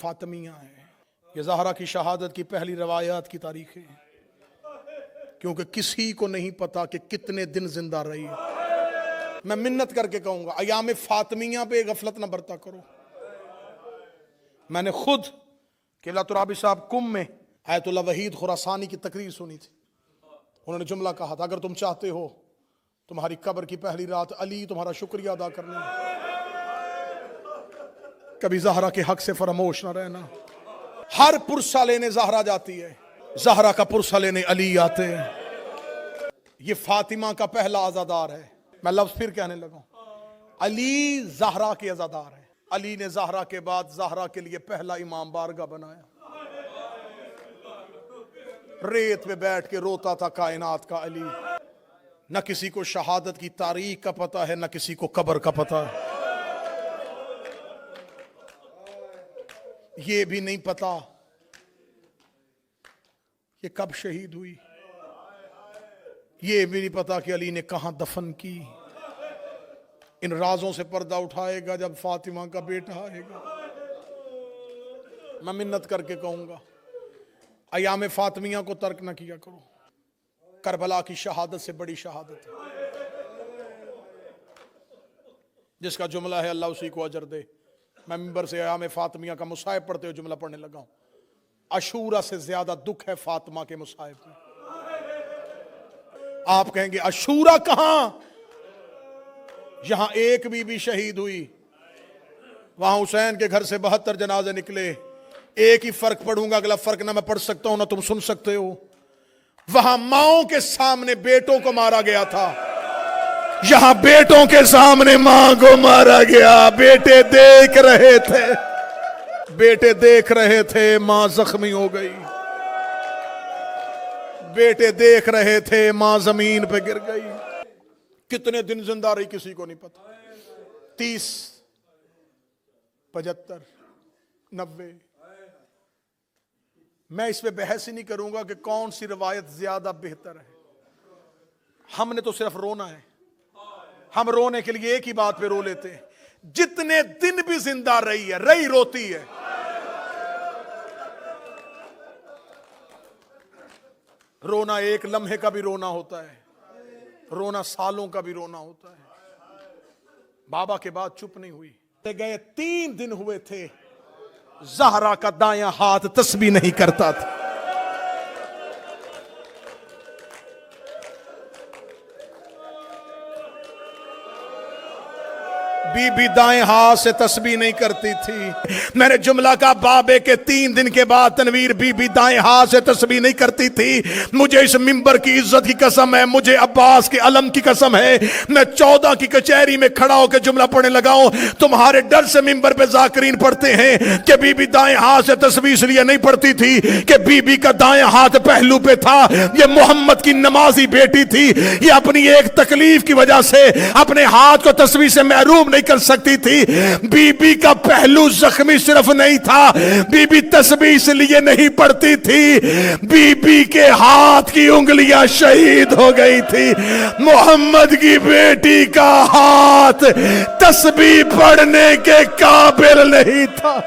فاطمیہ ہیں. یہ زہرا کی شہادت کی پہلی روایات کی تاریخیں ہیں، کیونکہ کسی کو نہیں پتا کہ کتنے دن زندہ رہی ہے. میں منت کر کے کہوں گا ایام فاطمیہ پہ غفلت نہ برتا کرو. میں نے خود قبلہ ترابی صاحب کم میں آیت اللہ وحید خراسانی کی تقریر سنی تھی. انہوں نے جملہ کہا تھا، اگر تم چاہتے ہو تمہاری قبر کی پہلی رات علی تمہارا شکریہ ادا کرنا، کبھی زہرا کے حق سے فراموش نہ رہنا. ہر پرسہ لینے زہرا جاتی ہے، زہرا کا پرسہ لینے علی آتے ہیں. یہ فاطمہ کا پہلا عزادار ہے. میں لفظ پھر کہنے لگا، علی زہرا کے عزادار ہے. علی نے زہرا کے بعد زہرا کے لیے پہلا امام بارگاہ بنایا. ریت پہ بیٹھ کے روتا تھا کائنات کا علی. نہ کسی کو شہادت کی تاریخ کا پتہ ہے، نہ کسی کو قبر کا پتہ ہے. یہ بھی نہیں پتا یہ کب شہید ہوئی. یہ بھی نہیں پتا کہ علی نے کہاں دفن کی. ان رازوں سے پردہ اٹھائے گا جب فاطمہ کا بیٹا آئے گا. میں منت کر کے کہوں گا ایام فاطمیہ کو ترک نہ کیا کرو. کربلا کی شہادت سے بڑی شہادت ہے. جس کا جملہ ہے اللہ اسی کو اجر دے. میں ممبر سے ایام فاطمیہ کا مصائب پڑھتے ہوئے جملہ پڑھنے لگا ہوں. عاشورہ سے زیادہ دکھ ہے فاطمہ کے مصائب میں. آپ کہیں گے عاشورہ کہاں؟ یہاں ایک بی بی شہید ہوئی، وہاں حسین کے گھر سے 72 جنازے نکلے. ایک ہی فرق پڑھوں گا، اگلا فرق نہ میں پڑھ سکتا ہوں نہ تم سن سکتے ہو. وہاں ماؤں کے سامنے بیٹوں کو مارا گیا تھا، یہاں بیٹوں کے سامنے ماں کو مارا گیا. بیٹے دیکھ رہے تھے، بیٹے دیکھ رہے تھے، ماں زخمی ہو گئی. بیٹے دیکھ رہے تھے، ماں زمین پہ گر گئی. کتنے دن زندہ رہی کسی کو نہیں پتا. 30 75 90. میں اس پہ بحث ہی نہیں کروں گا کہ کون سی روایت زیادہ بہتر ہے. ہم نے تو صرف رونا ہے. ہم رونے کے لیے ایک ہی بات پہ رو لیتے ہیں، جتنے دن بھی زندہ رہی ہے، رہی روتی ہے. رونا ایک لمحے کا بھی رونا ہوتا ہے، رونا سالوں کا بھی رونا ہوتا ہے. بابا کے بعد چپ نہیں ہوئی. گئے 3 دن ہوئے تھے، زہرا کا دایاں ہاتھ تسبیح نہیں کرتا تھا. بی بی دائیں ہاتھ سے تسبیح نہیں کرتی تھی. میں نے جملہ کا بابے کے 3 دن کے بعد تنویر بی بی دائیں ہاتھ سے تسبیح نہیں کرتی تھی. مجھے اس ممبر کی عزت کی قسم ہے، مجھے عباس کے علم کی قسم ہے، میں 14 کی کچہری میں کھڑا ہو کے جملہ پڑھنے لگا ہوں. تمہارے ڈر سے ممبر پہ ذاکرین پڑھتے ہیں کہ بی بی دائیں ہاتھ سے تسبیح اس لیے نہیں پڑھتی تھی کہ بی بی کا دائیں ہاتھ پہلو پہ تھا. یہ محمد کی نمازی بیٹی تھی، یہ اپنی ایک تکلیف کی وجہ سے اپنے ہاتھ کو تسبیح سے محروم نہیں کر سکتی تھی. بی بی کا پہلو زخمی صرف نہیں تھا، بی بی تسبیح اس لیے نہیں پڑھتی تھی، بی بی کے ہاتھ کی انگلیاں شہید ہو گئی تھی. محمد کی بیٹی کا ہاتھ تسبیح پڑھنے کے قابل نہیں تھا.